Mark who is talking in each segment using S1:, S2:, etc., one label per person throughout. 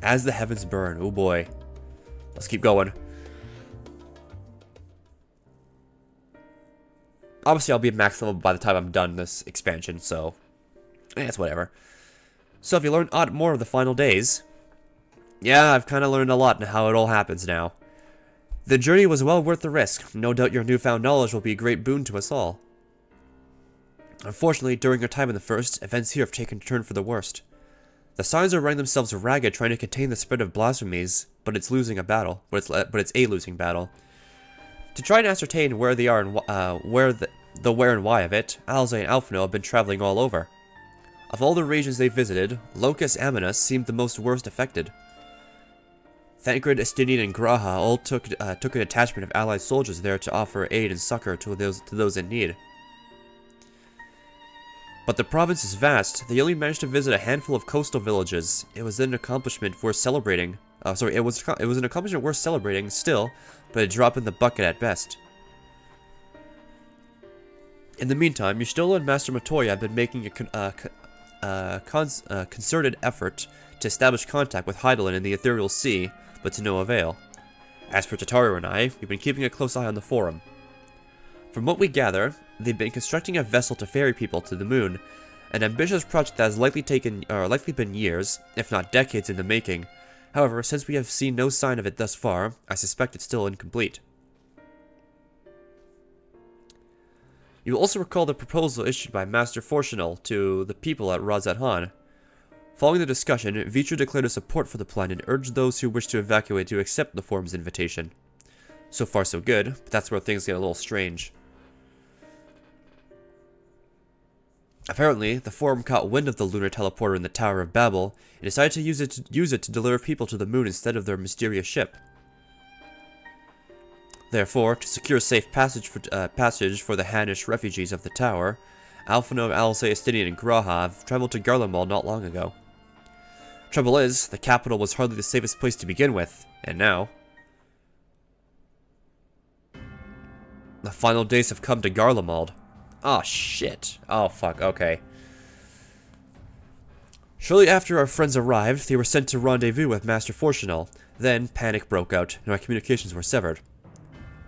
S1: As the heavens burn. Oh boy. Let's keep going. Obviously, I'll be at max level by the time I'm done this expansion, so it's whatever. So if you learned more of the final days, yeah, I've kind of learned a lot in how it all happens now. The journey was well worth the risk. No doubt your newfound knowledge will be a great boon to us all. Unfortunately, during your time in the First, events here have taken a turn for the worst. The Signs are running themselves ragged trying to contain the spread of blasphemies, but it's losing a battle. But it's a losing battle. To try and ascertain where they are and where and why of it, Alze and Alphino have been traveling all over. Of all the regions they visited, Locus Amanus seemed the most worst affected. Thancred, Estinian, and Graha all took a detachment of allied soldiers there to offer aid and succor to those in need. But the province is vast. They only managed to visit a handful of coastal villages. It was an accomplishment worth celebrating. It was an accomplishment worth celebrating still, but a drop in the bucket at best. In the meantime, Y'shtola and Master Matoya have been making a concerted effort to establish contact with Heidelin in the Ethereal Sea, but to no avail. As for Tataru and I, we've been keeping a close eye on the Forum. From what we gather, they've been constructing a vessel to ferry people to the moon, an ambitious project that has likely been years, if not decades in the making. However, since we have seen no sign of it thus far, I suspect it's still incomplete. You will also recall the proposal issued by Master Fortunal to the people at Razat Han. Following the discussion, Vitra declared his support for the plan and urged those who wish to evacuate to accept the Forum's invitation. So far so good, but that's where things get a little strange. Apparently, the Forum caught wind of the lunar teleporter in the Tower of Babel and decided to use it to deliver people to the moon instead of their mysterious ship. Therefore, to secure safe passage for the Hanish refugees of the tower, Alphino, Alze, Estinian, and Graha have traveled to Garlemald not long ago. Trouble is, the capital was hardly the safest place to begin with, and now the final days have come to Garlemald. Oh shit. Oh fuck, okay. Shortly after our friends arrived, they were sent to rendezvous with Master Fortunal. Then, panic broke out, and our communications were severed.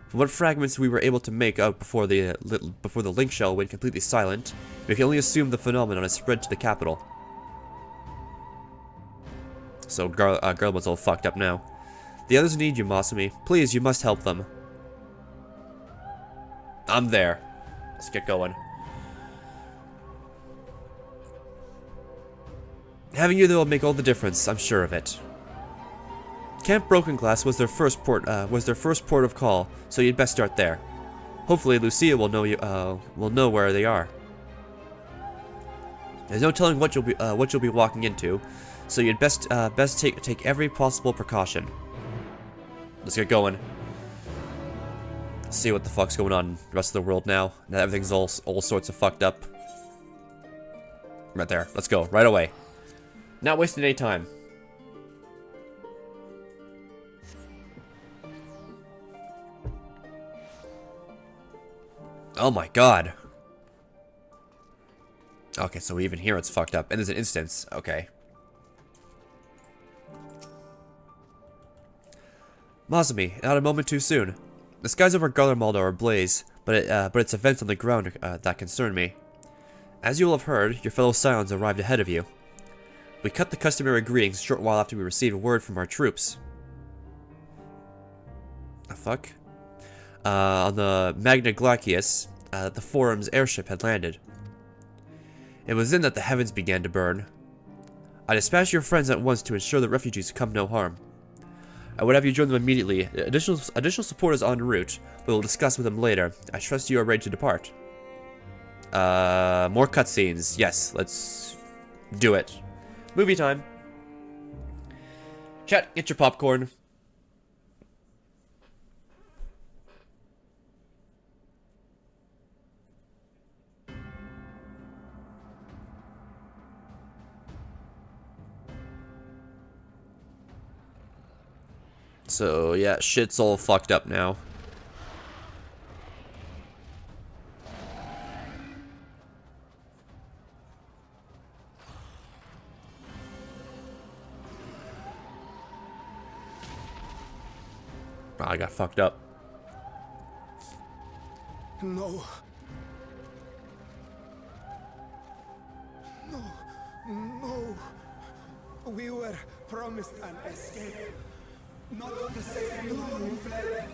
S1: From what fragments we were able to make out before the link shell went completely silent, we can only assume the phenomenon has spread to the capital. So Garlemald's all fucked up now. The others need you, Masumi. Please, you must help them. I'm there. Let's get going. Having you there will make all the difference, I'm sure of it. Camp Broken Glass was their first port of call, so you'd best start there. Hopefully, Lucia will know where they are. There's no telling what you'll be walking into, so you'd best take every possible precaution. Let's get going. See what the fuck's going on in the rest of the world now. Now everything's all sorts of fucked up. Right there. Let's go. Right away. Not wasting any time. Oh my god. Okay, so even here it's fucked up. And there's an instance. Okay. Masumi, not a moment too soon. The skies over Garlemald are ablaze, but it's events on the ground that concern me. As you will have heard, your fellow Scions arrived ahead of you. We cut the customary greetings a short while after we received word from our troops. The fuck? On the Magna Glacius, the Forum's airship had landed. It was then that the heavens began to burn. I dispatched your friends at once to ensure that refugees come no harm. I would have you join them immediately. Additional support is en route, but we'll discuss with them later. I trust you are ready to depart. More cutscenes. Yes, let's do it. Movie time. Chat, get your popcorn. So, yeah, shit's all fucked up now. Oh, I got fucked up.
S2: No. No. No. We were promised an escape. Not the same room we fled.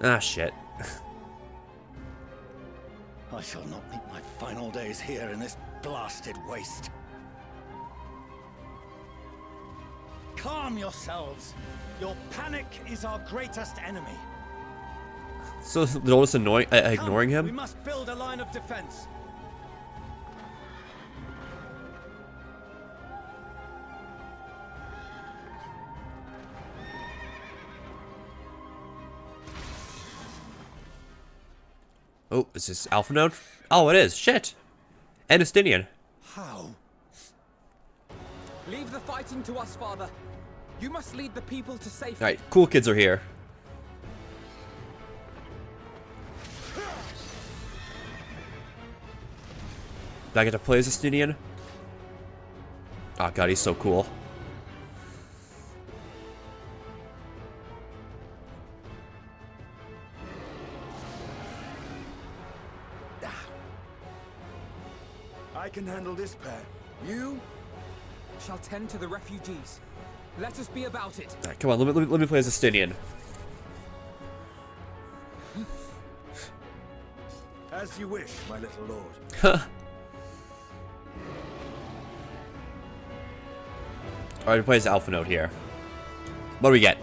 S1: Ah, shit.
S3: I shall not meet my final days here in this blasted waste. Calm yourselves. Your panic is our greatest enemy.
S1: So they're all just ignoring
S3: We
S1: him?
S3: must build a line of defense.
S1: Oh, is this Alpha Node? Oh, it is. Shit. And Estinian.
S3: How?
S4: Leave the fighting to us, Father. You must lead the people to safety.
S1: Alright, cool kids are here. Do I get to play as Estinian? Oh god, he's so cool.
S2: I can handle this pair.
S4: You shall tend to the refugees. Let us be about it.
S1: Alright, come on, let me play as Estinian.
S2: As you wish, my little lord.
S1: Alright, we play as Alpha Node here. What do we get?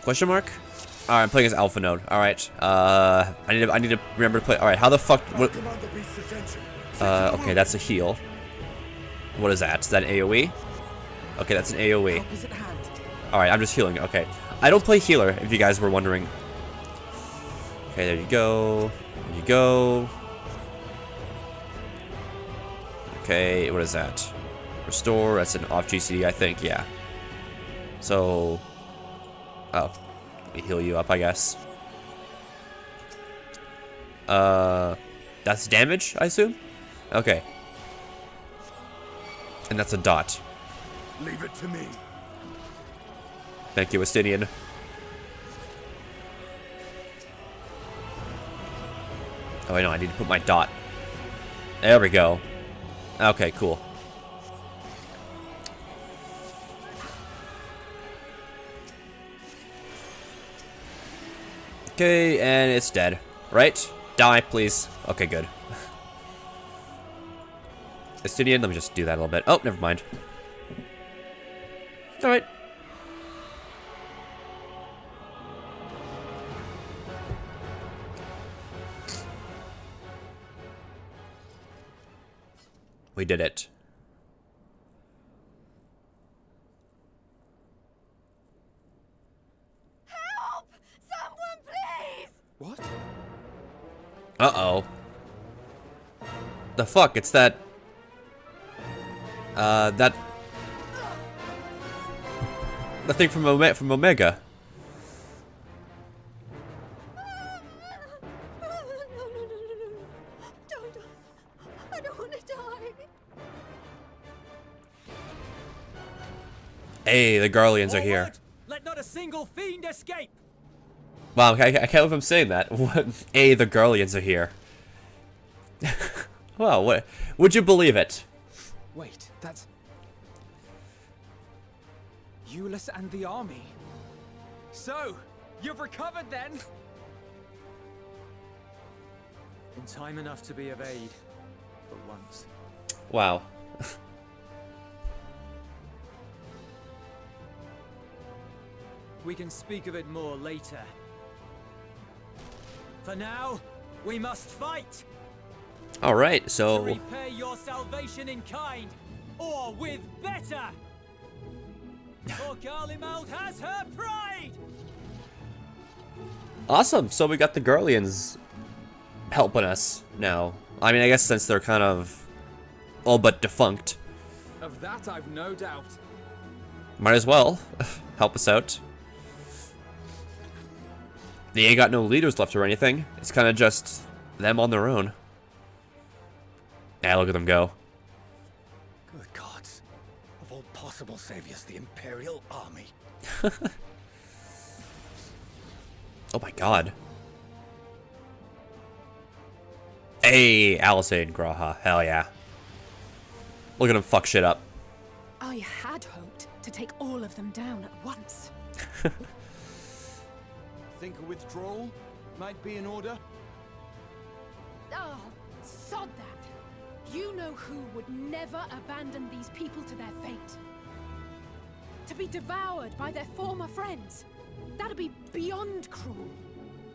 S1: Question mark? Alright, I'm playing as Alpha Node. Alright. I need to remember to play. Alright, how the fuck what
S2: Command the beast's attention.
S1: okay, that's a heal. What is that? Is that an AoE? Okay, that's an AoE.
S4: Opposite hand.
S1: Alright, I'm just healing. Okay. I don't play healer, if you guys were wondering. Okay, there you go. There you go. Okay, what is that? Restore, that's an off GCD, I think, yeah. So... Oh. Let me heal you up, I guess. That's damage, I assume? Okay. And that's a dot.
S2: Leave it to me.
S1: Thank you, Estinian. Oh, I know, I need to put my dot. There we go. Okay, cool. Okay, and it's dead. Right? Die, please. Okay, good. Estinian, let me just do that a little bit. Oh, never mind. Alright. We did it.
S5: Help! Someone, please!
S4: What?
S1: Uh-oh. The fuck? It's that... that... The thing from Omega.
S5: No. Don't. I don't want to die.
S1: Hey, the Garleans are here.
S4: Forward! Let not a single fiend escape.
S1: Wow, I can't believe I'm saying that. Hey, the Garleans are here. Well, what? Would you believe it?
S4: Wait, that's Euless and the army. So, you've recovered then? In time enough to be of aid, for once.
S1: Wow.
S4: We can speak of it more later. For now, we must fight
S1: All right,
S4: to
S1: so
S4: repay your salvation in kind, or with better. For Garlemald has her pride.
S1: awesome. So we got the Garleans helping us now. I mean, I guess since they're kind of all but defunct,
S4: Of that I've no doubt.
S1: might as well help us out. They ain't got no leaders left or anything. It's kind of just them on their own. Yeah, look at them go.
S3: Good gods. Of all possible saviors, the Imperial Army.
S1: Oh my god. Hey, Alisade Graha. Hell yeah. Look at him fuck shit up.
S5: I had hoped to take all of them down at once.
S2: Think a withdrawal might be in order?
S5: Oh, sod that. You know who would never abandon these people to their fate. To be devoured by their former friends. That'd be beyond cruel.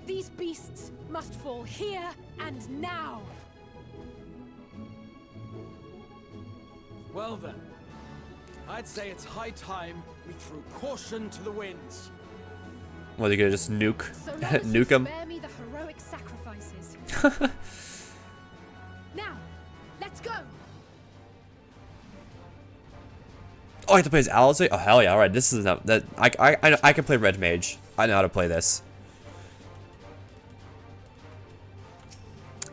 S5: These beasts must fall here and now.
S4: Well then, I'd say it's high time we threw caution to the winds.
S1: What, are you gonna just nuke,
S5: So long as you
S1: nuke him?
S5: spare me the heroic sacrifices. Now, let's go.
S1: Oh, I have to play as Alizé? Oh, hell yeah. Alright, this is not... that. I can play Red Mage. I know how to play this.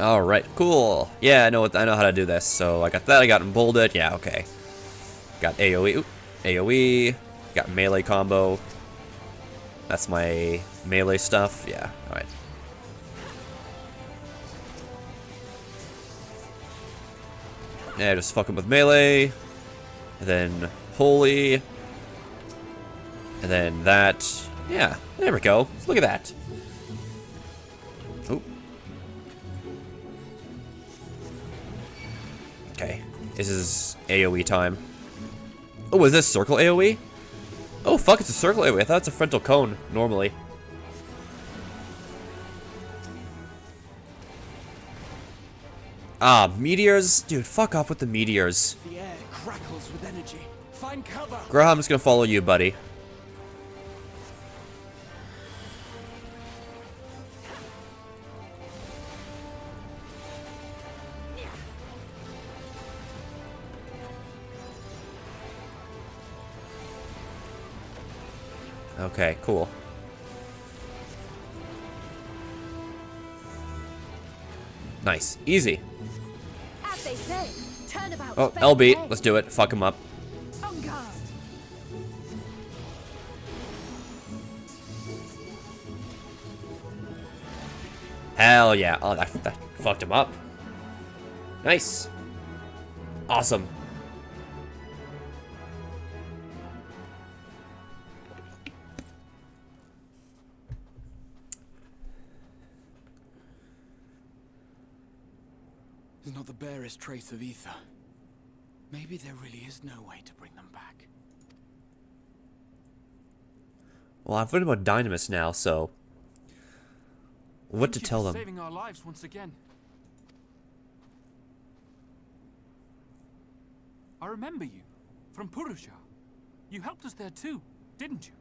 S1: Alright, cool. Yeah, I know how to do this. So, I got that. I got emboldened. Yeah, okay. Got AoE. Oop, AoE. Got melee combo. That's my melee stuff. Yeah, alright. Yeah, just fuck him with melee. And then holy. And then that. Yeah, there we go. Look at that. Oh. Okay. This is AoE time. Oh, is this circle AoE? Oh, fuck, it's a circle AoE. I thought it's a frontal cone, normally. Ah, meteors? Dude, fuck off with the meteors.
S4: The air crackles with energy. Find cover.
S1: Graham's gonna follow you, buddy. Okay, cool. Nice. Easy.
S5: As they say, turnabout.
S1: Oh, LB. Let's do it. Fuck him up.
S5: On guard.
S1: Hell yeah. Oh, that fucked him up. Nice. Awesome.
S6: There's not the barest trace of ether. Maybe there really is no way to bring them back.
S1: Well, I've learned about Dynamis now, so... what to
S6: Thank you
S1: tell
S6: for
S1: them?
S6: saving our lives once again. I remember you from Purusha. You helped us there too, didn't you?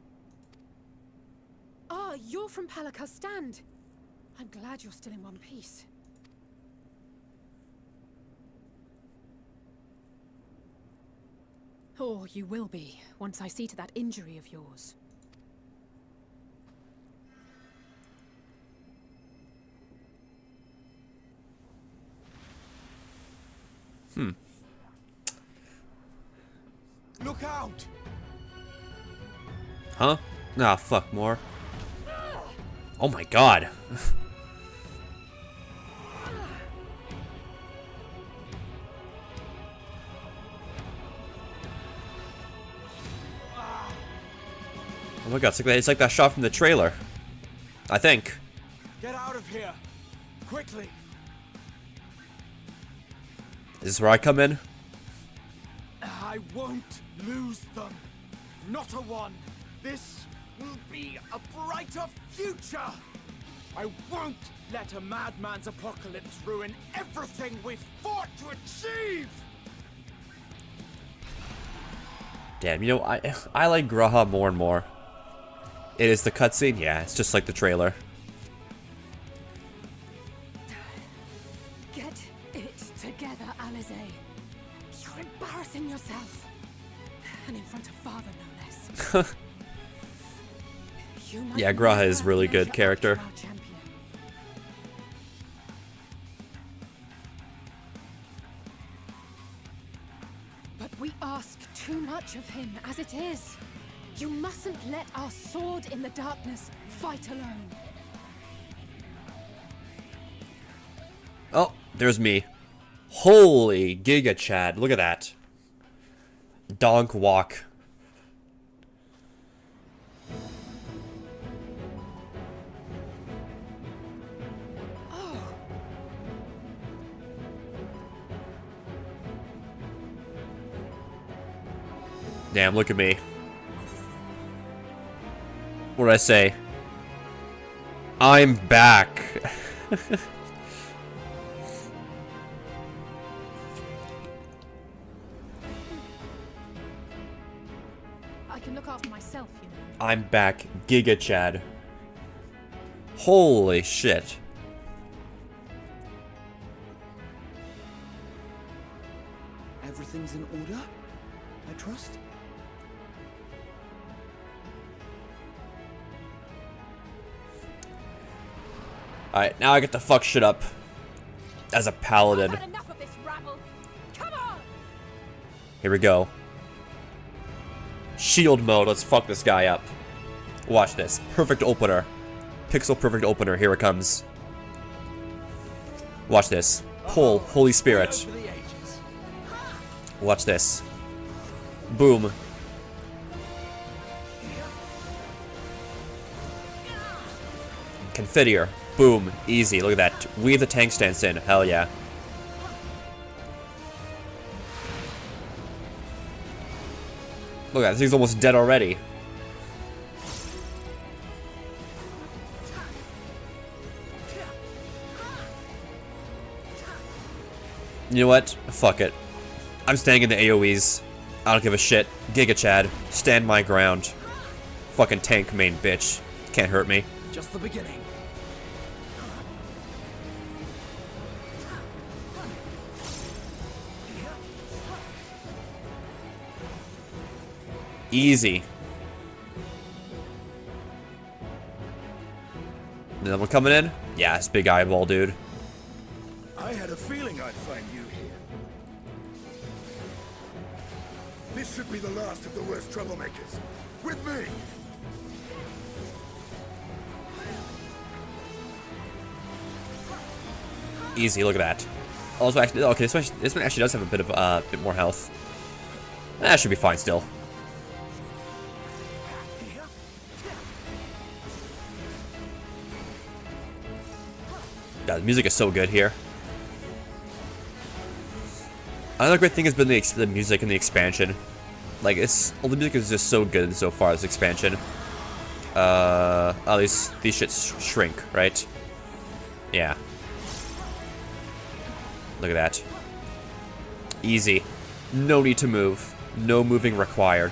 S5: Ah, you're from Palaka's stand. I'm glad you're still in one piece. Or you will be, once I see to that injury of yours.
S2: Look out!
S1: Huh? Nah, fuck, more. Oh my god. Oh my god, it's like that shot from the trailer. I think.
S2: Get out of here! Quickly!
S1: Is this where I come in?
S2: I won't lose them. Not a one. This will be a brighter future. I won't let a madman's apocalypse ruin everything we've fought to achieve.
S1: Damn, you know, I like Graha more and more. It is the cutscene? Yeah, it's just like the trailer.
S5: Get it together, Alizé. You're embarrassing yourself. And in front of father, no less. You might
S1: Yeah, Graha is
S5: never
S1: really good
S5: measure up
S1: character.
S5: to our champion. much of him as it is. You mustn't let our sword in the darkness fight alone.
S1: Oh, there's me. Holy Giga Chad, look at that. Donk walk. Damn, look at me. What did I say? I'm back.
S5: I can look after myself, you know.
S1: I'm back, Giga Chad. Holy shit.
S6: Everything's in order, I trust?
S1: Alright, now I get to fuck shit up. As a paladin.
S5: I've had enough of this rabble. Come on!
S1: Here we go. Shield mode, let's fuck this guy up. Watch this. Perfect opener. Pixel perfect opener, here it comes. Watch this. Pull, Holy Spirit. Watch this. Boom. Confiteor. Boom. Easy. Look at that. Weave the tank stance in. Hell yeah. Look at that. This thing's almost dead already. You know what? Fuck it. I'm staying in the AoEs. I don't give a shit. Giga Chad. Stand my ground. Fucking tank main bitch. Can't hurt me.
S6: Just the beginning.
S1: Easy. Another one coming in? Yeah, it's big eyeball, dude.
S7: I had a feeling I'd find you here. This should be the last of the worst troublemakers. With me!
S1: Easy, look at that. Also, actually, okay, this one actually does have a bit of bit more health. That should be fine still. God, the music is so good here. Another great thing has been the music and the expansion. Like, all the music is just so good so far, this expansion. Oh, these shits shrink, right? Yeah. Look at that. Easy. No need to move. No moving required.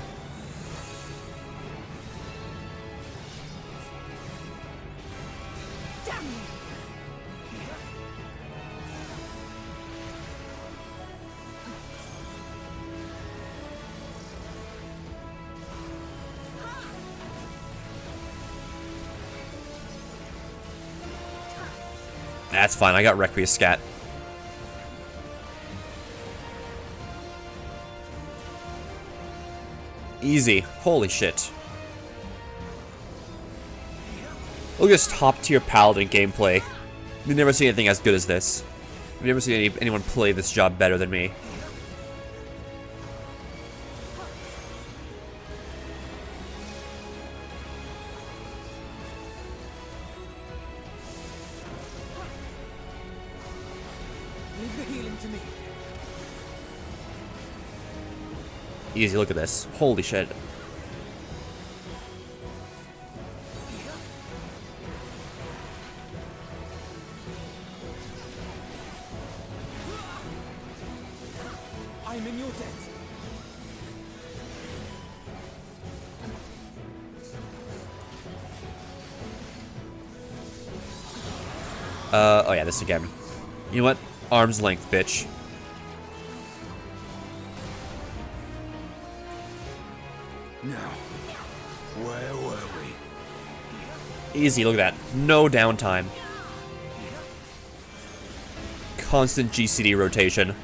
S1: That's fine, I got Requiescat. Easy. Holy shit. Look at this top tier paladin gameplay. You've never seen anything as good as this. You've never seen anyone play this job better than me.
S6: Leave the healing to me.
S1: Easy, look at this. Holy shit.
S6: I'm in your debt.
S1: Oh yeah, this again. You know what? Arm's length, bitch.
S7: Now, where were we?
S1: Easy, look at that. No downtime. Constant GCD rotation.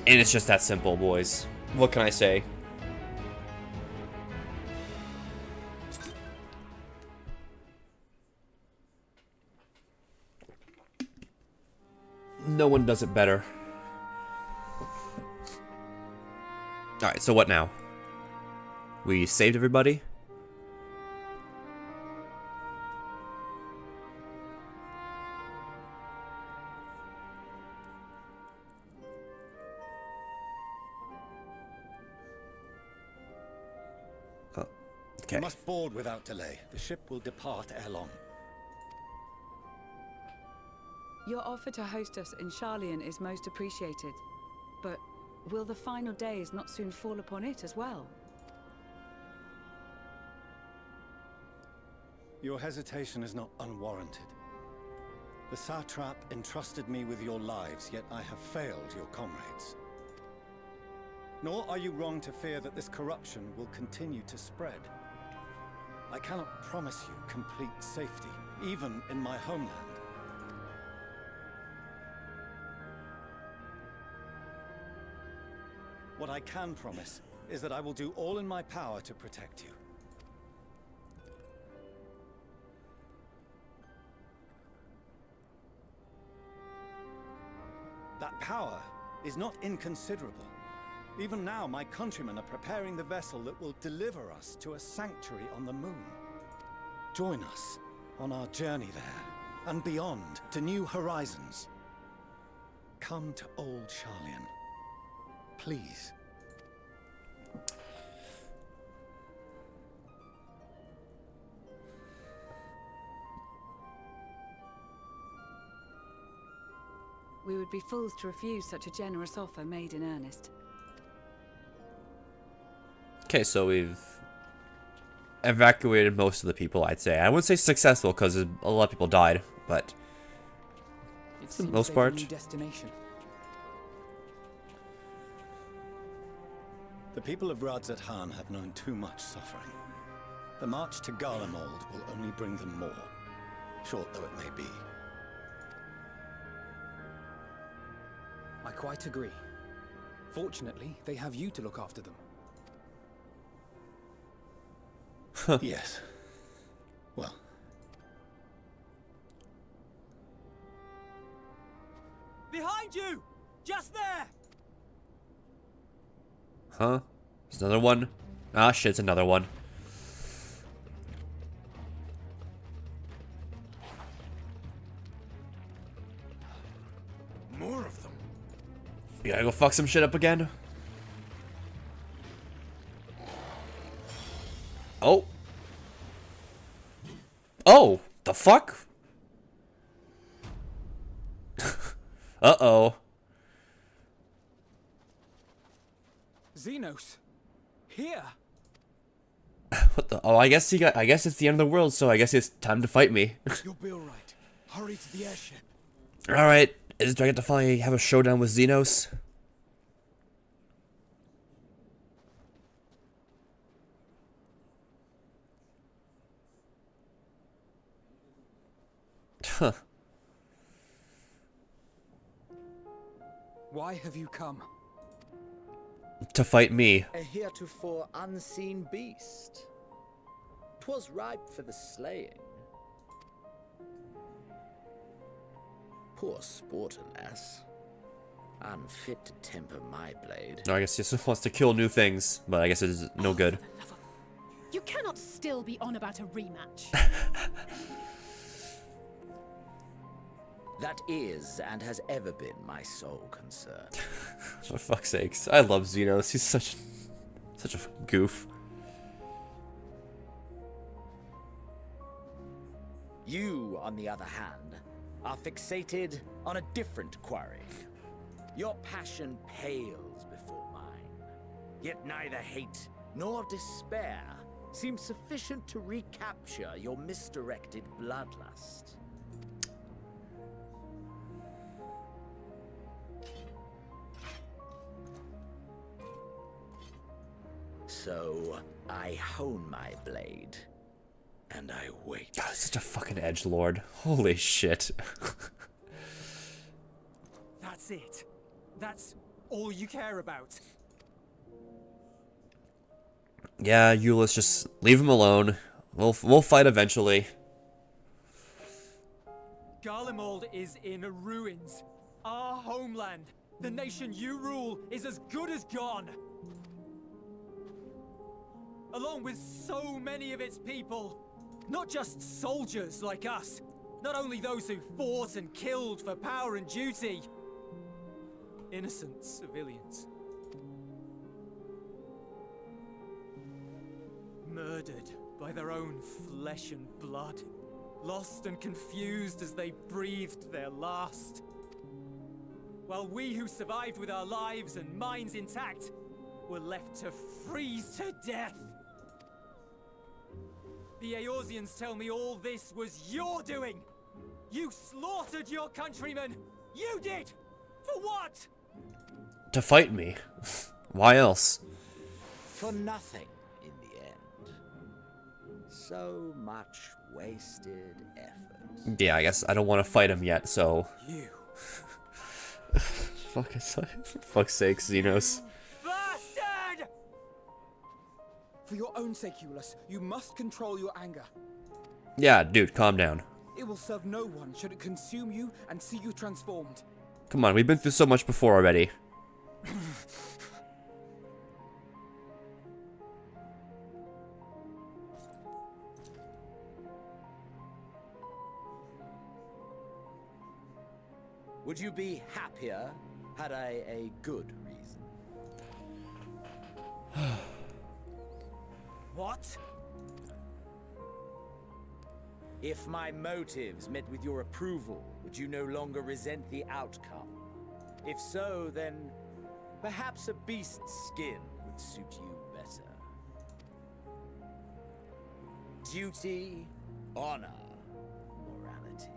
S1: And it's just that simple, boys. What can I say? No one does it better. Alright, so what now? We saved everybody? Okay.
S3: You must board without delay. The ship will depart ere long.
S8: Your offer to host us in Charlian is most appreciated. But will the final days not soon fall upon it as well?
S3: Your hesitation is not unwarranted. The satrap entrusted me with your lives, yet I have failed your comrades. Nor are you wrong to fear that this corruption will continue to spread. I cannot promise you complete safety, even in my homeland. What I can promise is that I will do all in my power to protect you. That power is not inconsiderable. Even now, my countrymen are preparing the vessel that will deliver us to a sanctuary on the moon. Join us on our journey there, and beyond, to new horizons. Come to old Charlian. Please.
S8: We would be fools to refuse such a generous offer made in earnest.
S1: Okay, so we've evacuated most of the people, I'd say. I wouldn't say successful, because a lot of people died, but for the most part.
S6: Destination.
S3: The people of Radzat-Han have known too much suffering. The march to Garlemald will only bring them more, short though it may be.
S6: I quite agree. Fortunately, they have you to look after them.
S3: Yes. Well.
S4: Behind you! Just there!
S1: Huh? There's another one? Ah, shit, it's another one.
S7: More of them.
S1: You gotta go fuck some shit up again? Oh. Oh, the fuck? Uh-oh.
S6: Xenos. Here.
S1: What the? Oh, I guess it's the end of the world, so I guess it's time to fight me.
S2: You'll be all right. Hurry to the airship.
S1: Alright, do I get to finally have a showdown with Xenos? Huh.
S6: Why have you come?
S1: To fight me.
S9: A heretofore unseen beast. 'Twas ripe for the slaying. Poor sport, alas. Unfit to temper my blade.
S1: No, I guess he just wants to kill new things, but I guess it's no good.
S5: For the love of... You cannot still be on about a rematch.
S9: That is and has ever been my sole concern.
S1: For fuck's sakes. I love Xenos. He's such a goof.
S9: You, on the other hand, are fixated on a different quarry. Your passion pales before mine. Yet neither hate nor despair seems sufficient to recapture your misdirected bloodlust. So, I hone my blade, and I wait.
S1: God, such a fucking edgelord. Holy shit.
S4: That's it. That's all you care about.
S1: Yeah, Euless, just leave him alone. We'll fight eventually.
S4: Garlemald is in ruins. Our homeland, the nation you rule, is as good as gone. Along with so many of its people. Not just soldiers like us. Not only those who fought and killed for power and duty. Innocent civilians. Murdered by their own flesh and blood. Lost and confused as they breathed their last. While we who survived with our lives and minds intact were left to freeze to death. The Eorzeans tell me all this was your doing! You slaughtered your countrymen! You did! For what?
S1: To fight me. Why else?
S9: For nothing, in the end. So much wasted effort.
S1: Yeah, I guess I don't want to fight him yet, so...
S4: You.
S1: For fuck's sake, Xenos.
S4: Bastard!
S6: For your own sake, Euless, you must control your anger.
S1: Yeah, dude, calm down.
S6: It will serve no one should it consume you and see you transformed.
S1: Come on, we've been through so much before already.
S9: Would you be happier had I a good reason?
S4: What?
S9: If my motives met with your approval, would you no longer resent the outcome? If so, then perhaps a beast's skin would suit you better. Duty, honor, morality.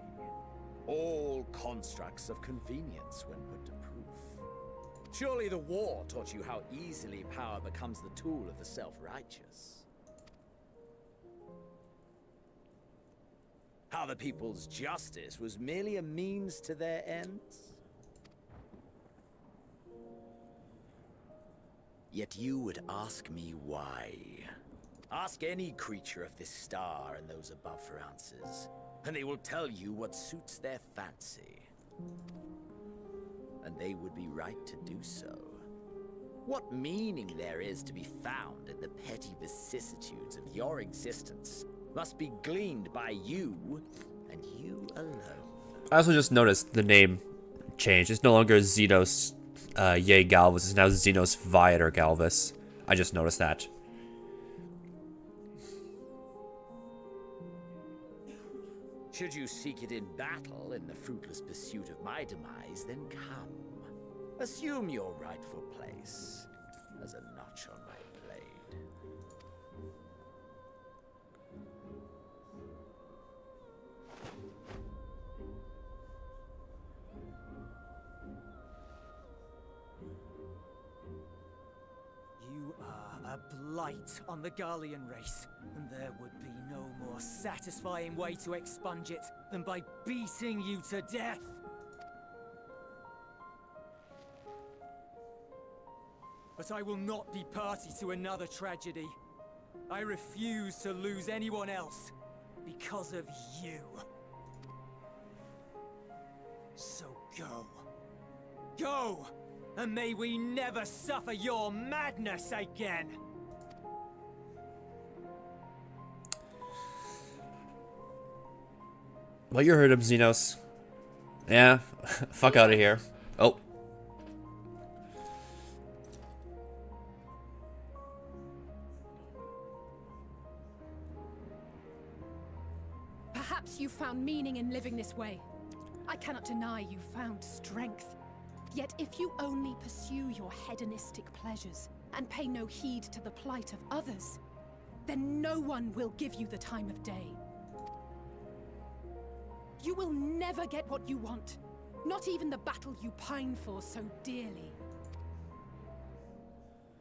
S9: All constructs of convenience when put to proof. Surely the war taught you how easily power becomes the tool of the self-righteous. How the people's justice was merely a means to their ends? Yet you would ask me why. Ask any creature of this star and those above for answers, and they will tell you what suits their fancy. And they would be right to do so. What meaning there is to be found in the petty vicissitudes of your existence must be gleaned by you, and you alone.
S1: I also just noticed the name changed. It's no longer Xenos Yay Galvus, it's now Xenos Viator Galvus. I just noticed that.
S9: Should you seek it in battle in the fruitless pursuit of my demise, then come. Assume your rightful place as a notch on my blade.
S4: You are a blight on the Garlean race, and there would be no more satisfying way to expunge it than by beating you to death. But I will not be party to another tragedy. I refuse to lose anyone else because of you. So go. Go! And may we never suffer your madness again!
S1: Well, you heard him, Xenos. Yeah, fuck out of here. Oh.
S5: Perhaps you found meaning in living this way. I cannot deny you found strength. Yet if you only pursue your hedonistic pleasures and pay no heed to the plight of others, then no one will give you the time of day. You will never get what you want, not even the battle you pine for so dearly.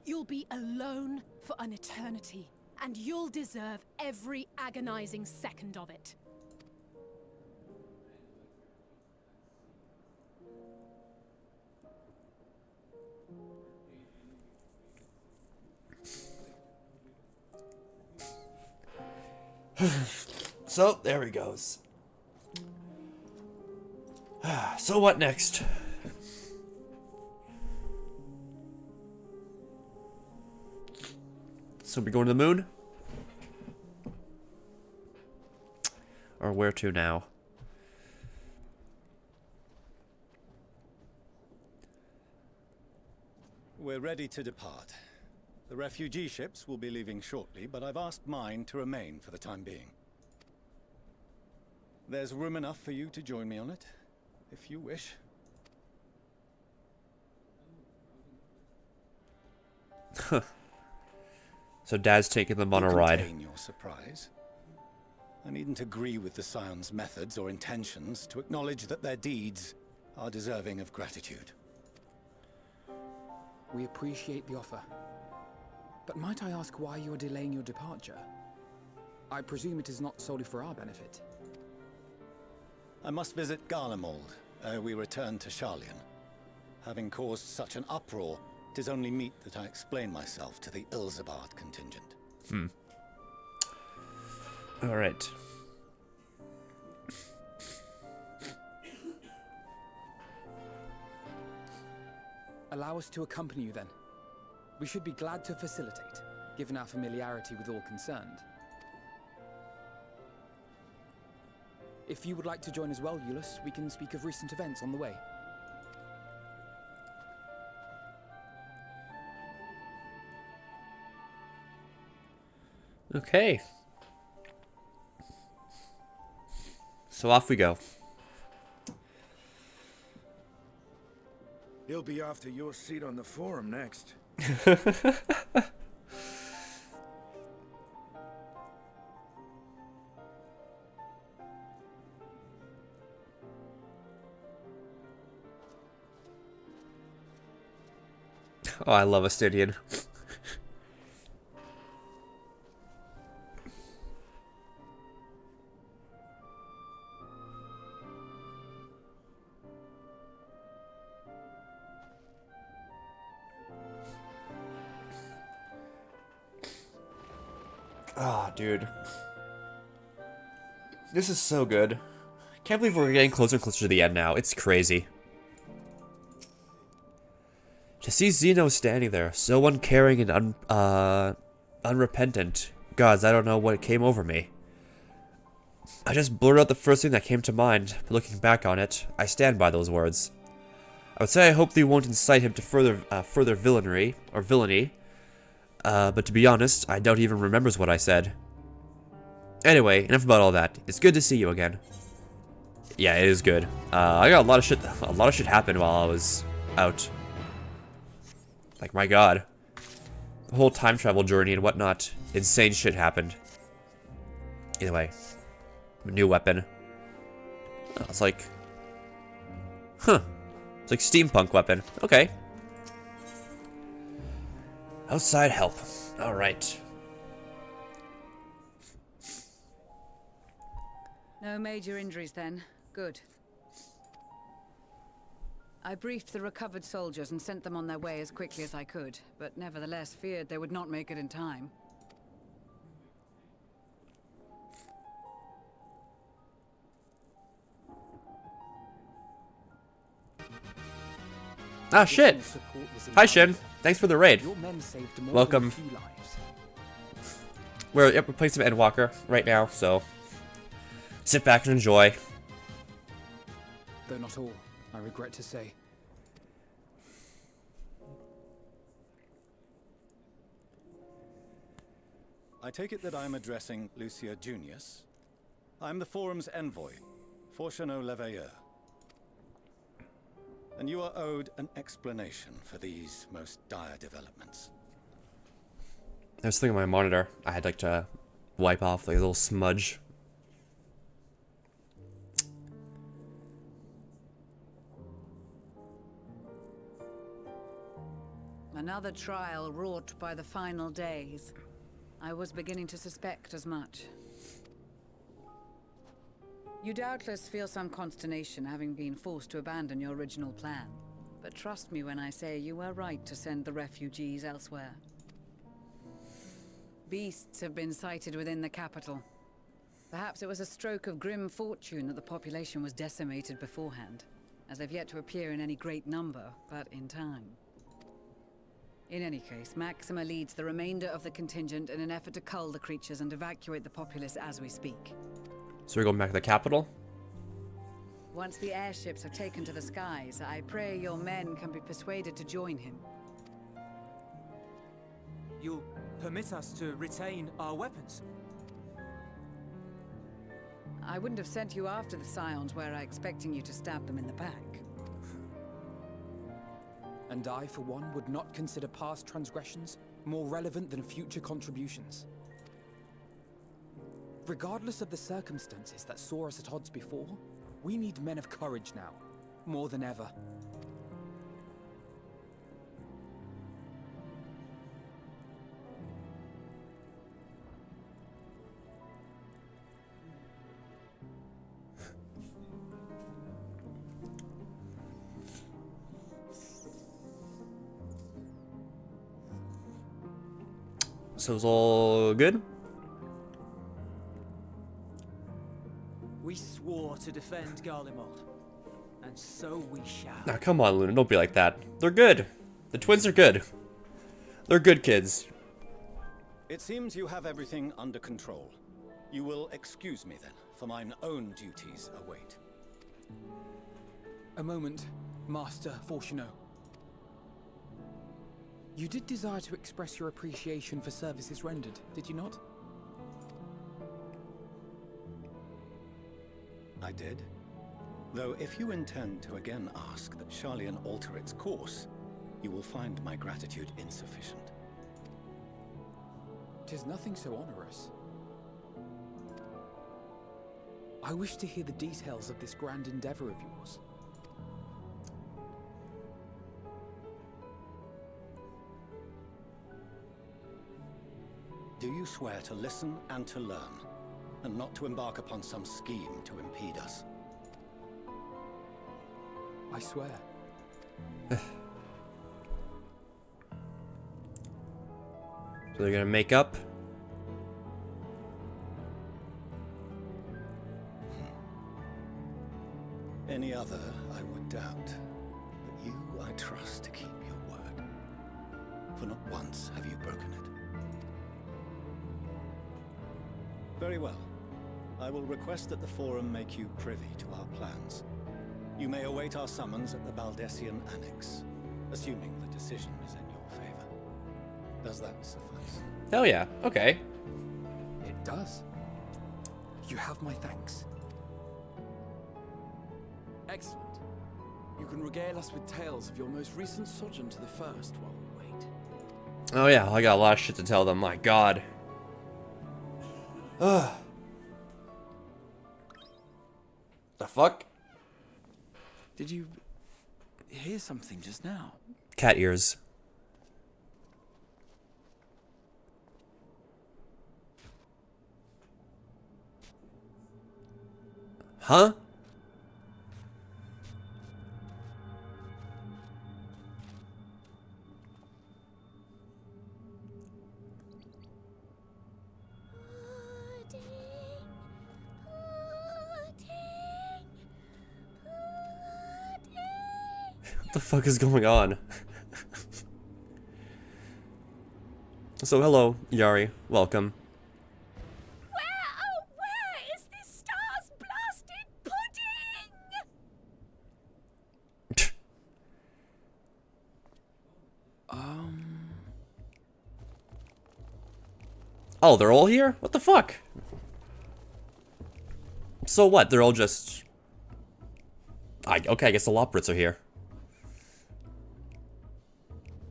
S5: You'll be alone for an eternity, and you'll deserve every agonizing second of it.
S1: So, there he goes. So what next? So we going to the moon? Or where to now?
S3: We're ready to depart. The refugee ships will be leaving shortly, but I've asked mine to remain for the time being. There's room enough for you to join me on it, if you wish.
S1: So Dad's taking them on a
S3: You
S1: ride.
S3: contain your surprise. I needn't agree with the Scion's methods or intentions to acknowledge that their deeds are deserving of gratitude.
S6: We appreciate the offer. But might I ask why you are delaying your departure? I presume it is not solely for our benefit.
S3: I must visit Garlemald ere we return to Sharlayan. Having caused such an uproar, it is only meet that I explain myself to the Ilzabard contingent.
S1: Alright.
S6: Allow us to accompany you then. We should be glad to facilitate, given our familiarity with all concerned. If you would like to join as well, Eulus, we can speak of recent events on the way.
S1: Okay. So off we go.
S7: He'll be after your seat on the forum next.
S1: Oh, I love Astidian. Ah, dude. This is so good. I can't believe we're getting closer and closer to the end now. It's crazy. To see Zeno standing there, so uncaring and unrepentant. Gods, I don't know what came over me. I just blurted out the first thing that came to mind, but looking back on it, I stand by those words. I would say I hope they won't incite him to further villainy, but to be honest, I doubt he even remembers what I said. Anyway, enough about all that. It's good to see you again. Yeah, it is good. I got a lot of shit happened while I was out. Like, my god. The whole time travel journey and whatnot. Insane shit happened. Anyway. New weapon. Oh, it's like... Huh. It's like steampunk weapon. Okay. Outside help. Alright.
S8: No major injuries then. Good. I briefed the recovered soldiers and sent them on their way as quickly as I could, but nevertheless feared they would not make it in time.
S1: Ah, shit! Hi, Shin. Thanks for the raid.
S6: Your men saved more
S1: Welcome.
S6: than a few lives.
S1: We're playing some Endwalker right now, so... sit back and enjoy.
S6: Though not all, I regret to say.
S3: I take it that I'm addressing Lucia Junius. I'm the forum's envoy, Fortuneau Leveilleur. And you are owed an explanation for these most dire developments.
S1: There's something on my monitor. I had like to wipe off like a little smudge.
S8: Another trial wrought by the final days. I was beginning to suspect as much. You doubtless feel some consternation having been forced to abandon your original plan. But trust me when I say you were right to send the refugees elsewhere. Beasts have been sighted within the capital. Perhaps it was a stroke of grim fortune that the population was decimated beforehand, as they've yet to appear in any great number, but in time. In any case, Maxima leads the remainder of the contingent in an effort to cull the creatures and evacuate the populace as we speak.
S1: So we're going back to the capital?
S8: Once the airships have taken to the skies, I pray your men can be persuaded to join him.
S4: You'll permit us to retain our weapons?
S8: I wouldn't have sent you after the Scions were I expecting you to stab them in the back.
S6: And I, for one, would not consider past transgressions more relevant than future contributions. Regardless of the circumstances that saw us at odds before, we need men of courage now, more than ever.
S1: So it's all good?
S4: We swore to defend Garlemald, and so we shall.
S1: Now, come on, Luna, don't be like that. They're good. The twins are good. They're good kids.
S3: It seems you have everything under control. You will excuse me then, for mine own duties await.
S6: A moment, Master Fortuno. You did desire to express your appreciation for services rendered, did you not?
S3: I did. Though if you intend to again ask that Charlian alter its course, you will find my gratitude insufficient.
S6: 'Tis nothing so onerous. I wish to hear the details of this grand endeavor of yours.
S3: Do you swear to listen and to learn, and not to embark upon some scheme to impede us?
S6: I swear.
S1: So they're gonna make up?
S3: Any other I would doubt, but you I trust to keep your word. For not once have you broken it. Very well. I will request that the Forum make you privy to our plans. You may await our summons at the Baldessian Annex, assuming the decision is in your favor. Does that suffice?
S1: Hell yeah, okay.
S6: It does. You have my thanks.
S10: Excellent. You can regale us with tales of your most recent sojourn to the First while we wait.
S1: Oh yeah, I got a lot of shit to tell them, my god. Ugh. The fuck?
S10: Did you hear something just now?
S1: Cat ears. Huh? What the fuck is going on? So hello, Yari. Welcome.
S5: Where is this stars blasted pudding?
S1: Oh, they're all here? What the fuck? So what? They're all just... okay, I guess the Loprits are here.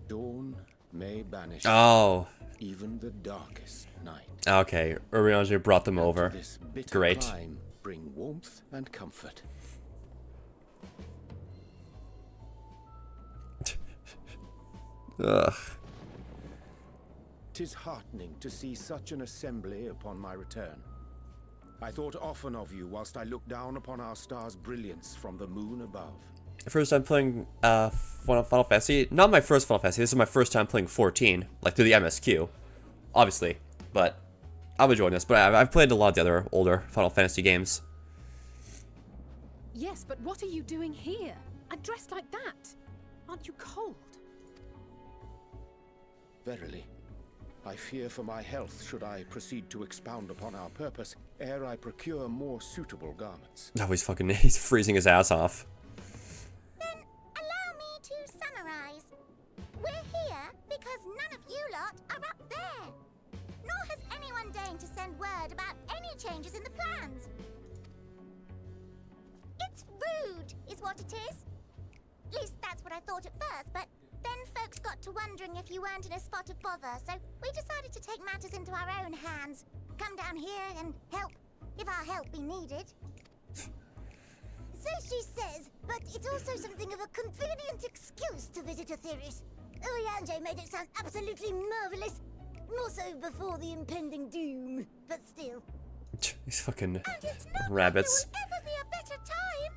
S11: Dawn may banish
S1: Oh.
S11: even the darkest night.
S1: Okay, Urianger brought them
S11: And to
S1: over.
S11: this bitter
S1: Great.
S11: climb bring warmth and comfort.
S1: Ugh.
S11: 'Tis heartening to see such an assembly upon my return. I thought often of you whilst I looked down upon our star's brilliance from the moon above.
S1: First time playing Final Fantasy. Not my first Final Fantasy. This is my first time playing 14, like through the MSQ, obviously. But I'm enjoying this, but I've played a lot of the other older Final Fantasy games.
S5: Yes, but what are you doing here? And dressed like that? Aren't you cold?
S11: Verily, I fear for my health should I proceed to expound upon our purpose, ere I procure more suitable garments.
S1: Oh, he's freezing his ass off.
S12: Then allow me to summarize. We're here because none of you lot are up there. Nor has anyone deigned to send word about any changes in the plans. It's rude, is what it is. At least that's what I thought at first, but then folks got to wondering if you weren't in a spot of bother, so we decided to take matters into our own hands. Come down here and help, if our help be needed. So she says, but it's also something of a convenient excuse to visit Aetheris. Oriange made it sound absolutely marvelous. More so before the impending doom, but still.
S1: These fucking
S12: And it's not
S1: rabbits.
S12: Like there will ever be a better time.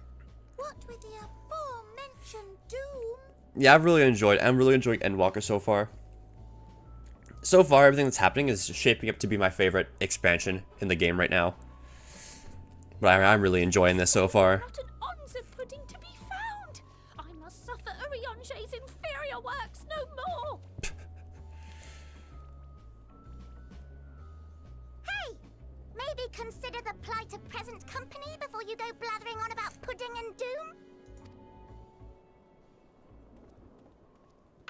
S12: What with the aforementioned doom?
S1: Yeah, I'm really enjoying Endwalker so far. So far, everything that's happening is shaping up to be my favorite expansion in the game right now. But I'm really enjoying this so far.
S5: Not an ounce of pudding to be found. I must suffer Oriange's inferior works no more.
S12: Hey, maybe consider the plight of present company before you go blathering on about pudding and doom.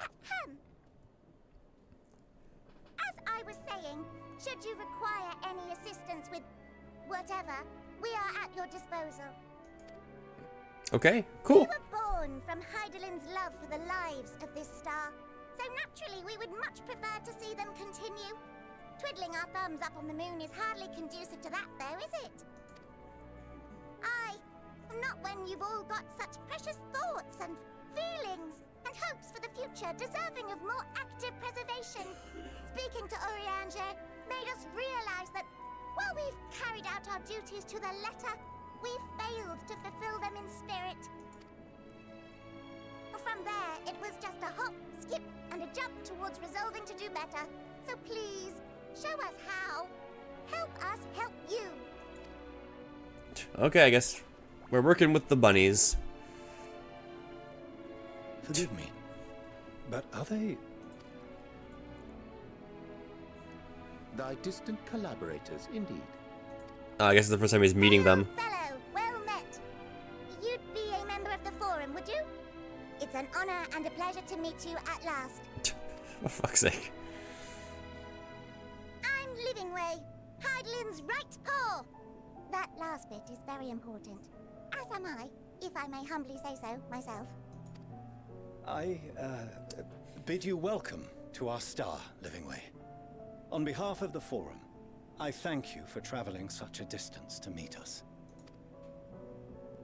S12: Ahem. As I was saying, should you require any assistance with whatever, we are at your disposal.
S1: Okay, cool.
S12: We were born from Heidelin's love for the lives of this star, so naturally we would much prefer to see them continue. Twiddling our thumbs up on the moon is hardly conducive to that, though, is it? Aye, not when you've all got such precious thoughts and feelings and hopes for the future deserving of more active preservation. Speaking to Oriange made us realize that while we've carried out our duties to the letter, we've failed to fulfill them in spirit. From there, it was just a hop, skip, and a jump towards resolving to do better. So please, show us how. Help us help you.
S1: Okay, I guess we're working with the bunnies.
S3: Forgive me, but are they...
S11: Thy distant collaborators, indeed.
S1: I guess it's the first time he's meeting them.
S12: Fellow, well met. You'd be a member of the Forum, would you? It's an honor and a pleasure to meet you at last.
S1: For fuck's sake.
S12: I'm Livingway, Heidelin's right paw. That last bit is very important. As am I, if I may humbly say so myself.
S3: I bid you welcome to our star, Livingway. On behalf of the Forum, I thank you for traveling such a distance to meet us.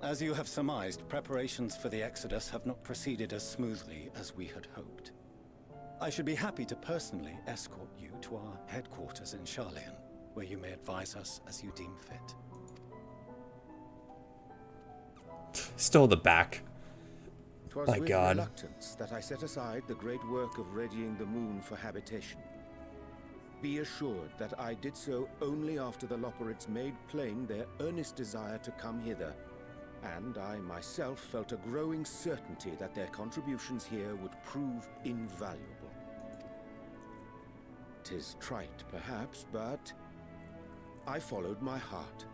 S3: As you have surmised, preparations for the Exodus have not proceeded as smoothly as we had hoped. I should be happy to personally escort you to our headquarters in Charlian, where you may advise us as you deem fit.
S1: Still in the back.
S11: 'Twas
S1: My
S11: with
S1: God.
S11: reluctance that I set aside the great work of readying the moon for habitation. Be assured that I did so only after the Loperids made plain their earnest desire to come hither, and I myself felt a growing certainty that their contributions here would prove invaluable. 'Tis trite, perhaps, but I followed my heart.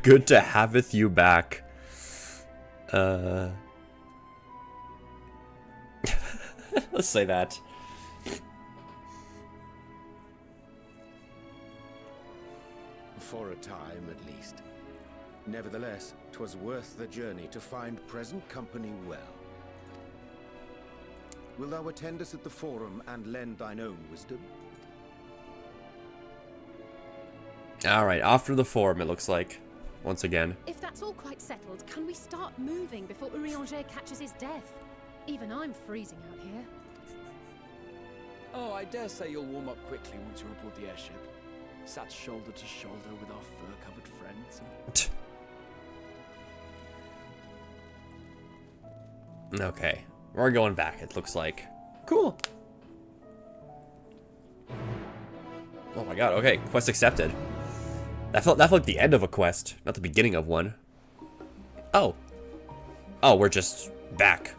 S1: Good to haveth you back. Let's say that.
S11: For a time, at least. Nevertheless, 'twas worth the journey to find present company well. Wilt thou attend us at the Forum and lend thine own wisdom?
S1: Alright, off to the Forum, it looks like. Once again.
S5: If that's all quite settled, can we start moving before Oriange catches his death? Even I'm freezing out here.
S10: Oh, I dare say you'll warm up quickly once you're aboard the airship. Sat shoulder to shoulder with our fur-covered friends.
S1: Okay, we're going back, it looks like. Cool. Oh my god, okay. Quest accepted. That felt like the end of a quest, not the beginning of one. Oh. Oh, we're just back.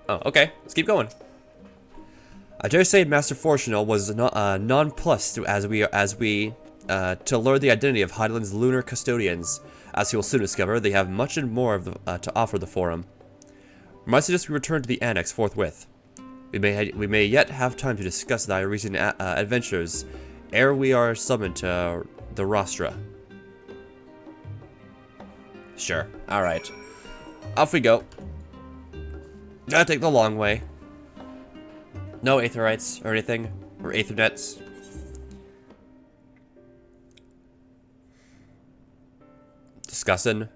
S1: Oh, okay. Let's keep going. I dare say Master Fortunal was nonplussed to learn the identity of Hydaelyn's lunar custodians. As he will soon discover, they have much and more to offer the Forum. I suggest we return to the Annex forthwith. We may yet have time to discuss thy recent adventures ere we are summoned to the Rostra. Sure. Alright. Off we go. Gotta take the long way. No Aetherites or anything. Or Aethernets. Discussing.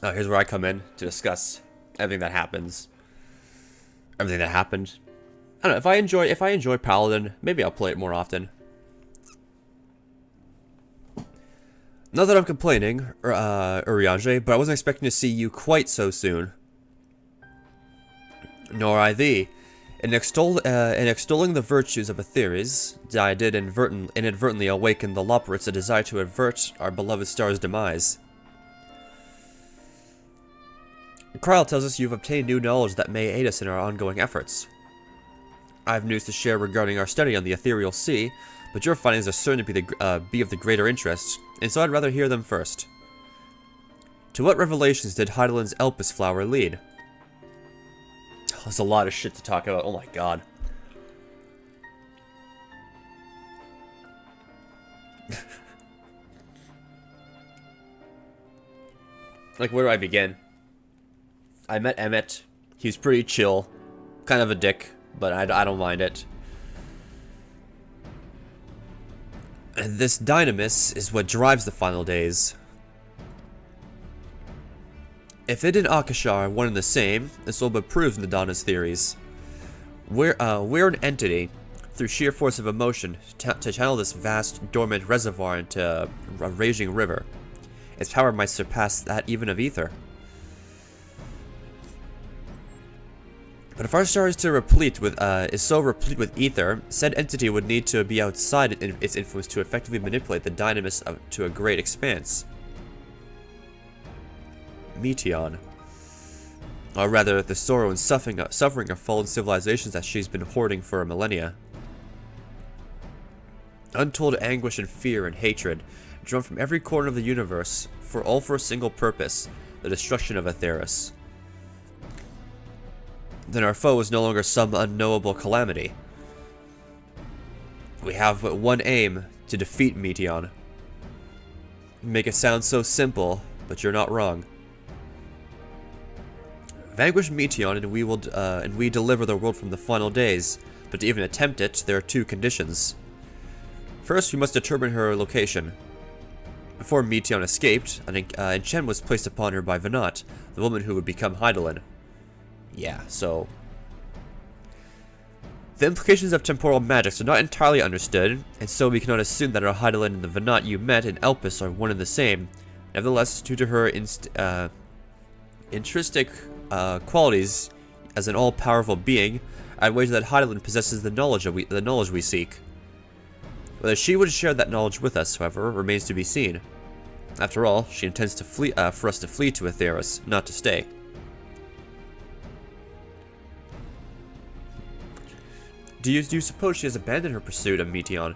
S1: Oh, here's where I come in to discuss everything that happens. Everything that happened. I don't know, if I enjoy Paladin, maybe I'll play it more often. Not that I'm complaining, Urianger, but I wasn't expecting to see you quite so soon. Nor I thee. In extolling the virtues of Aetheres, I did inadvertently awaken the Loporrits a desire to avert our beloved star's demise. Kryl tells us you've obtained new knowledge that may aid us in our ongoing efforts. I have news to share regarding our study on the Ethereal Sea, but your findings are certain to be of the greater interest, and so I'd rather hear them first. To what revelations did Hydaelyn's Elpis flower lead? There's a lot of shit to talk about. Oh my god. Like, where do I begin? I met Emmett. He was pretty chill. Kind of a dick, but I don't mind it. And this dynamis is what drives the final days. If it and Akashar are one and the same, this will be proved in the Donna's theories. We're an entity, through sheer force of emotion, to channel this vast, dormant reservoir into a raging river. Its power might surpass that even of ether. But if our star is so replete with ether, said entity would need to be outside its influence to effectively manipulate the dynamis to a great expanse. Meteion. Or rather, the sorrow and suffering of fallen civilizations that she's been hoarding for a millennia. Untold anguish and fear and hatred, drawn from every corner of the universe, all for a single purpose, the destruction of Aetheris. Then our foe is no longer some unknowable calamity. We have but one aim, to defeat Meteion. Make it sound so simple, but you're not wrong. Vanquish Meteion and we deliver the world from the final days, but to even attempt it, there are two conditions. First, we must determine her location. Before Meteion escaped, an enchantment was placed upon her by Venat, the woman who would become Hydaelyn. Yeah, so... The implications of temporal magics are not entirely understood, and so we cannot assume that our Hydaelyn and the Venat you met in Elpis are one and the same. Nevertheless, due to her intrinsic qualities as an all-powerful being, I'd wager that Hydaelyn possesses the knowledge we seek. Whether she would share that knowledge with us, however, remains to be seen. After all, she intends to flee for us to flee to Aetheris, not to stay. Do you suppose she has abandoned her pursuit of Meteion?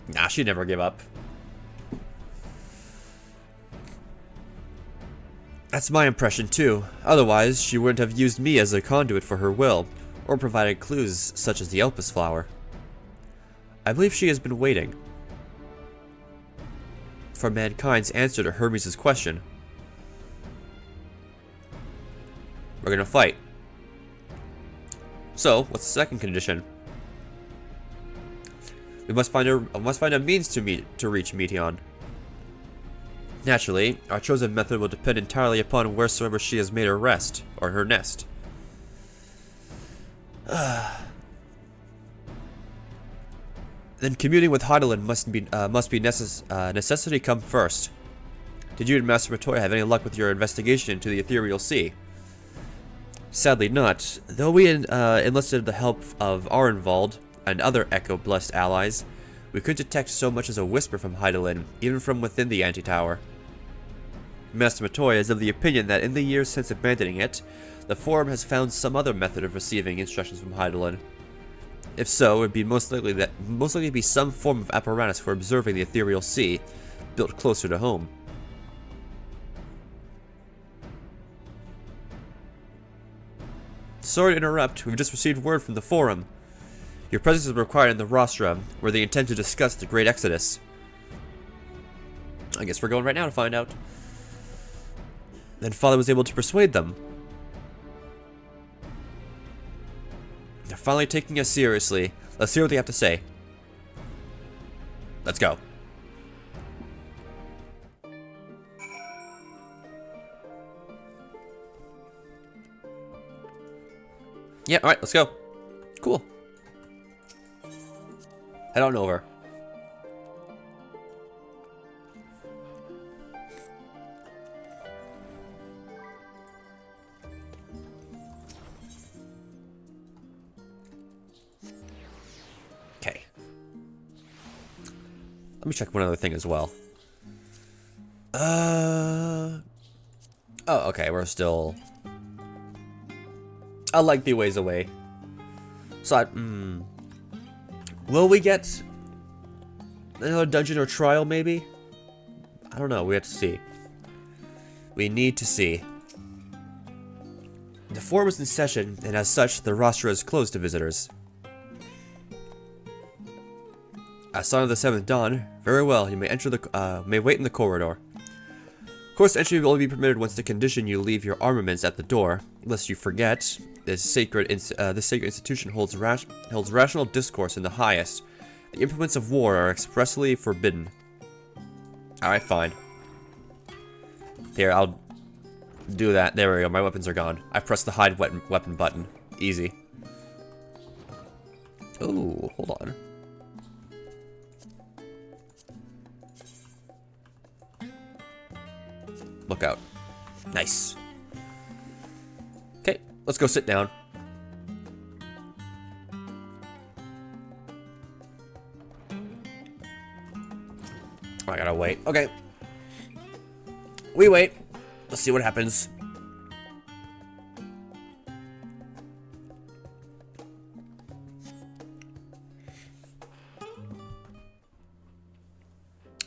S1: Nah, she'd never give up. That's my impression too. Otherwise, she wouldn't have used me as a conduit for her will, or provided clues such as the Elpis flower. I believe she has been waiting for mankind's answer to Hermes' question. We're gonna fight. So, what's the second condition? We must find a means to reach Meteion. Naturally, our chosen method will depend entirely upon wheresoever she has made her rest, or her nest. Then communing with Hydaelyn must be necessity come first. Did you and Master Matoya have any luck with your investigation into the Ethereal Sea? Sadly not. Though we enlisted the help of Arenvald and other Echo-blessed allies, we could detect so much as a whisper from Hydaelyn, even from within the anti-tower. Master Matoy is of the opinion that in the years since abandoning it, the Forum has found some other method of receiving instructions from Hydaelyn. If so, it would be most likely be some form of apparatus for observing the ethereal sea, built closer to home. Sorry to interrupt, we've just received word from the Forum. Your presence is required in the Rostra, where they intend to discuss the Great Exodus. I guess we're going right now to find out. Then Father was able to persuade them. They're finally taking us seriously. Let's hear what they have to say. Let's go. Yeah, alright, let's go. Cool. Head on over. Okay. Let me check one other thing as well. Oh, okay, we're still a lengthy ways away. So, will we get another dungeon or trial, maybe? I don't know, we have to see. We need to see. The Forum is in session, and as such, the Rostra is closed to visitors. As Son of the Seventh Dawn, very well, you may enter the, may wait in the corridor. Of course, entry will only be permitted once the condition you leave your armaments at the door, lest you forget. This sacred institution holds rational discourse in the highest. The implements of war are expressly forbidden. Alright, fine. Here, I'll do that. There we go, my weapons are gone. I pressed the hide weapon button. Easy. Ooh, hold on. Look out. Nice. Okay, let's go sit down. I gotta wait. Okay. We wait. Let's see what happens.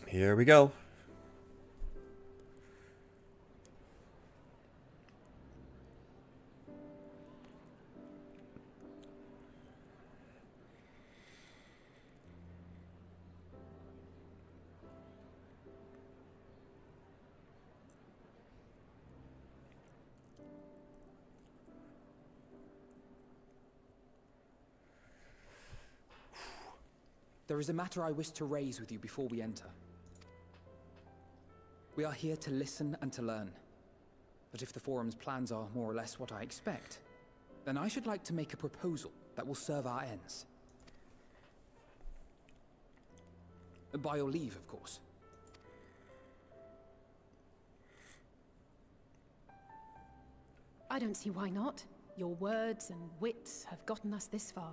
S1: Here we go.
S6: There is a matter I wish to raise with you before we enter. We are here to listen and to learn. But if the Forum's plans are more or less what I expect, then I should like to make a proposal that will serve our ends. By your leave, of course.
S5: I don't see why not. Your words and wits have gotten us this far.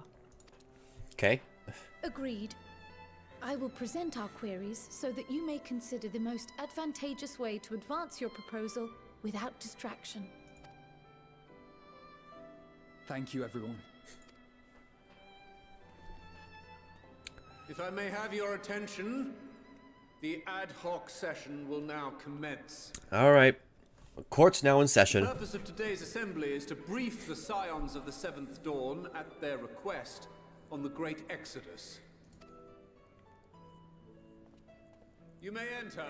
S1: Okay.
S13: Agreed. I will present our queries so that you may consider the most advantageous way to advance your proposal without distraction.
S6: Thank you, everyone.
S14: If I may have your attention, the ad hoc session will now commence.
S1: Alright. Court's now in session.
S14: The purpose of today's assembly is to brief the Scions of the Seventh Dawn, at their request, on the Great Exodus. You may enter.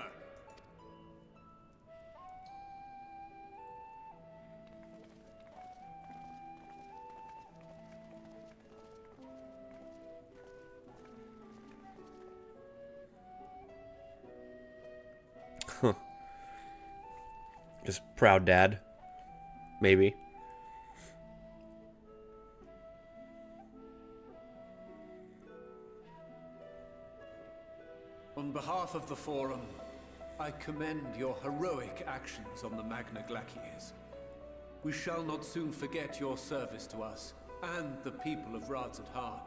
S1: Huh. Just proud dad. Maybe.
S14: On behalf of the Forum, I commend your heroic actions on the Magna Glacies. we shall not soon forget your service to us and the people of Radzat-Han.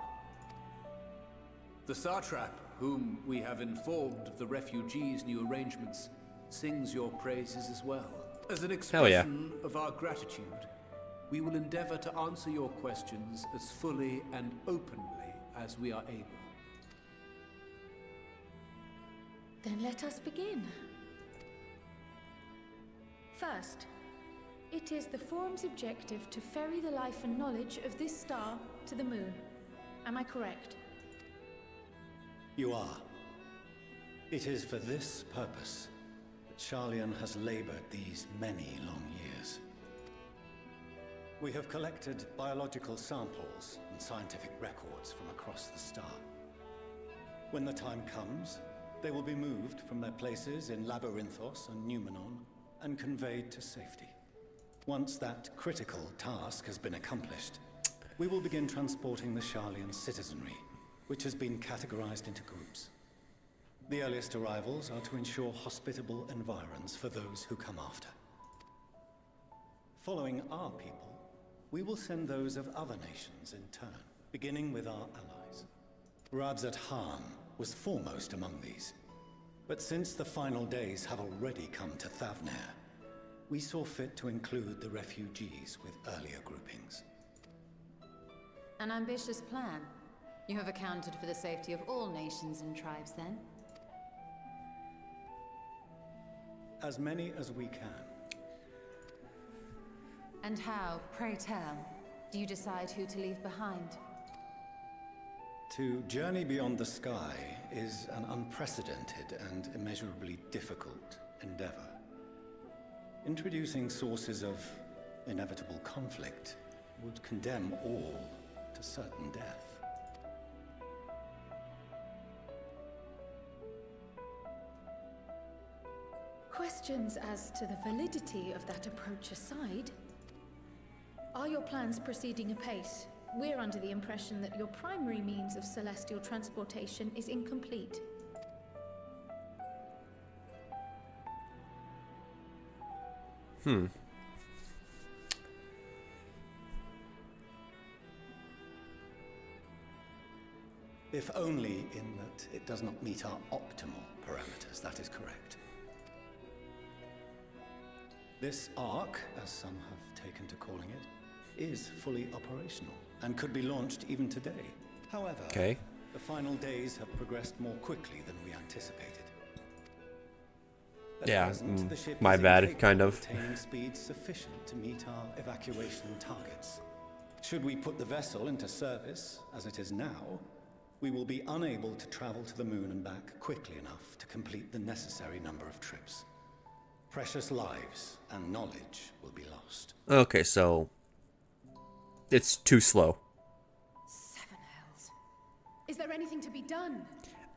S14: The Satrap, whom we have informed of the refugees' new arrangements, sings your praises as well. As an expression of our gratitude, we will endeavor to answer your questions as fully and openly as we are able.
S13: Then let us begin. First, it is the Forum's objective to ferry the life and knowledge of this star to the moon. Am I correct?
S3: You are. It is for this purpose that Sharlayan has labored these many long years. We have collected biological samples and scientific records from across the star. When the time comes, they will be moved from their places in Labyrinthos and Numenor and conveyed to safety. Once that critical task has been accomplished, we will begin transporting the Sharlayan citizenry, which has been categorized into groups. The earliest arrivals are to ensure hospitable environs for those who come after. Following our people, we will send those of other nations in turn, beginning with our allies. Radzat-Han was foremost among these. But since the final days have already come to Thavnair, we saw fit to include the refugees with earlier groupings.
S15: An ambitious plan. You have accounted for the safety of all nations and tribes, then?
S3: As many as we can.
S15: And how, pray tell, do you decide who to leave behind?
S3: To journey beyond the sky is an unprecedented and immeasurably difficult endeavor. Introducing sources of inevitable conflict would condemn all to certain death.
S13: Questions as to the validity of that approach aside, are your plans proceeding apace? We're under the impression that your primary means of celestial transportation is incomplete.
S3: If only in that it does not meet our optimal parameters, that is correct. This Ark, as some have taken to calling it, is fully operational and could be launched even today. However, the final days have progressed more quickly than we anticipated.
S1: Yeah,
S3: present, the ship
S1: my
S3: is
S1: bad,
S3: incapable
S1: kind of.
S3: Attaining speed sufficient to meet our evacuation targets. Should we put the vessel into service, as it is now, we will be unable to travel to the moon and back quickly enough to complete the necessary number of trips. Precious lives and knowledge will be lost.
S1: Okay, so it's too slow.
S5: Seven hells. Is there anything to be done?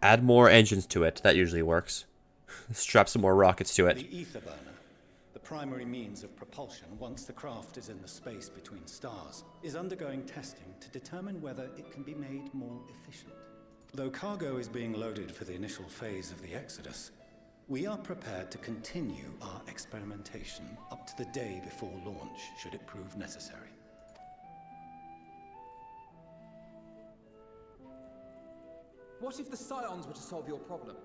S1: Add more engines to it. That usually works. Strap some more rockets to it.
S3: The ether burner, the primary means of propulsion once the craft is in the space between stars, is undergoing testing to determine whether it can be made more efficient. Though cargo is being loaded for the initial phase of the Exodus, we are prepared to continue our experimentation up to the day before launch, should it prove necessary.
S6: What if the Scions were to solve your problem?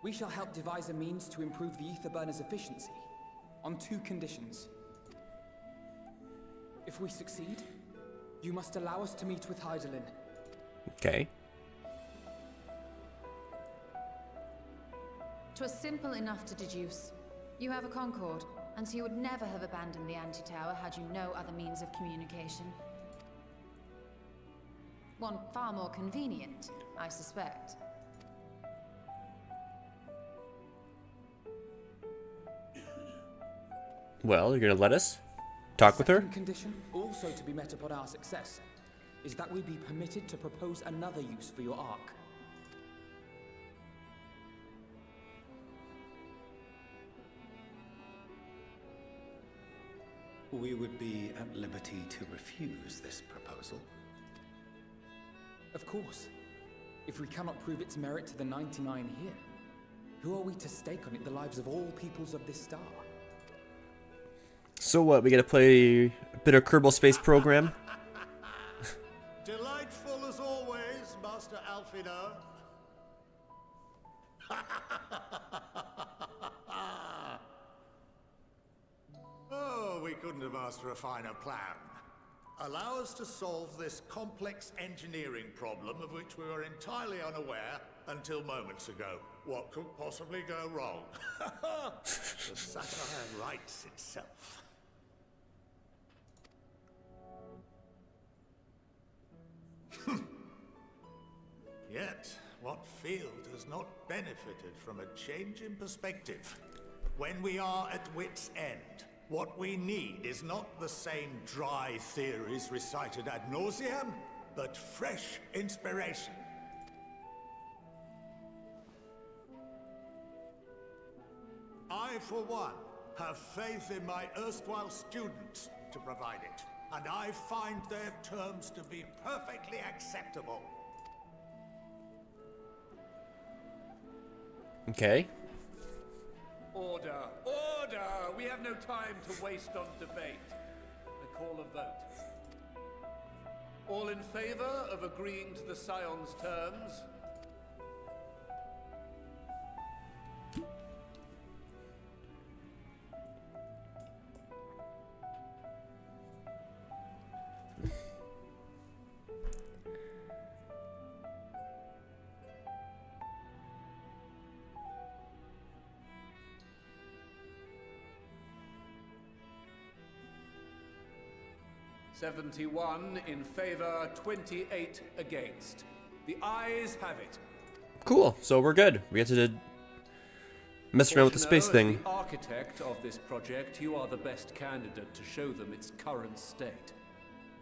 S6: We shall help devise a means to improve the ether burner's efficiency, on 2 conditions. If we succeed, you must allow us to meet with Hydaelyn.
S1: Okay.
S15: 'Twas simple enough to deduce. You have a Concord, and so you would never have abandoned the anti-tower had you no other means of communication. One far more convenient, I suspect.
S1: Well, you're gonna let us talk with her?
S6: Second condition, also to be met upon our success, is that we be permitted to propose another use for your Ark.
S3: We would be at liberty to refuse this proposal.
S6: Of course, if we cannot prove its merit to the 99 here. Who are we to stake on it the lives of all peoples of this star?
S1: So what, we gotta play a bit of Kerbal Space Program?
S16: Delightful as always, Master Alfino. Oh, we couldn't have asked for a finer plan. Allow us to solve this complex engineering problem of which we were entirely unaware until moments ago. What could possibly go wrong? The satire writes itself. Yet, what field has not benefited from a change in perspective? When we are at wit's end, what we need is not the same dry theories recited ad nauseam, but fresh inspiration. I, for one, have faith in my erstwhile students to provide it, and I find their terms to be perfectly acceptable.
S1: Okay.
S14: Order! Order! We have no time to waste on debate. I call a vote. All in favor of agreeing to the Scion's terms? "71 in favor, 28 against. The ayes have it."
S1: Cool, so we're good. We get to mess around with the space thing.
S14: As the architect of this project, you are the best candidate to show them its current state.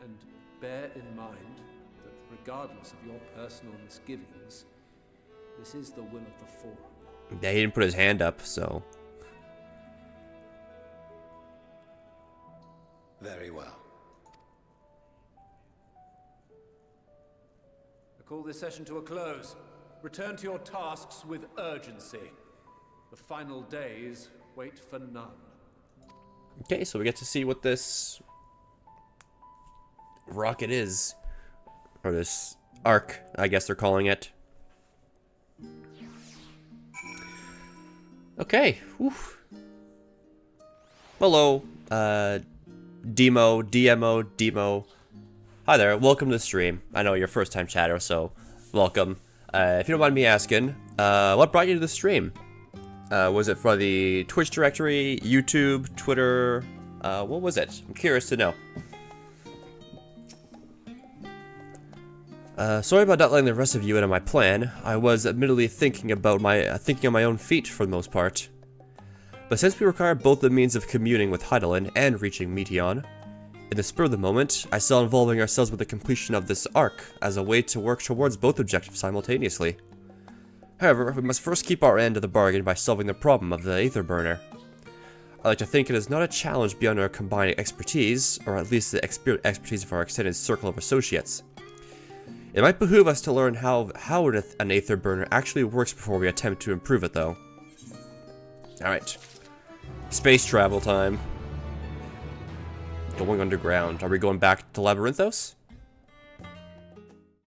S14: And bear in mind that regardless of your personal misgivings, this is the will of the Forum.
S1: Yeah, he didn't put his hand up, so...
S3: Very well.
S14: Call this session to a close. Return to your tasks with urgency. The final days wait for none.
S1: Okay, so we get to see what this rocket is. Or this arc, I guess they're calling it. Okay. Whew. Hello, Demo. Hi there, welcome to the stream. I know you're a first time chatter, so welcome. If you don't mind me asking, what brought you to the stream? Was it for the Twitch directory, YouTube, Twitter? What was it? I'm curious to know. Sorry about not letting the rest of you in on my plan. I was admittedly thinking on my own feet for the most part. But since we require both the means of communing with Hydaelyn and reaching Meteion, in the spur of the moment, I saw involving ourselves with the completion of this arc as a way to work towards both objectives simultaneously. However, we must first keep our end of the bargain by solving the problem of the Aether Burner. I like to think it is not a challenge beyond our combined expertise, or at least the expertise of our extended circle of associates. It might behoove us to learn how an Aether Burner actually works before we attempt to improve it, though. Alright. Space travel time. Going underground. Are we going back to Labyrinthos?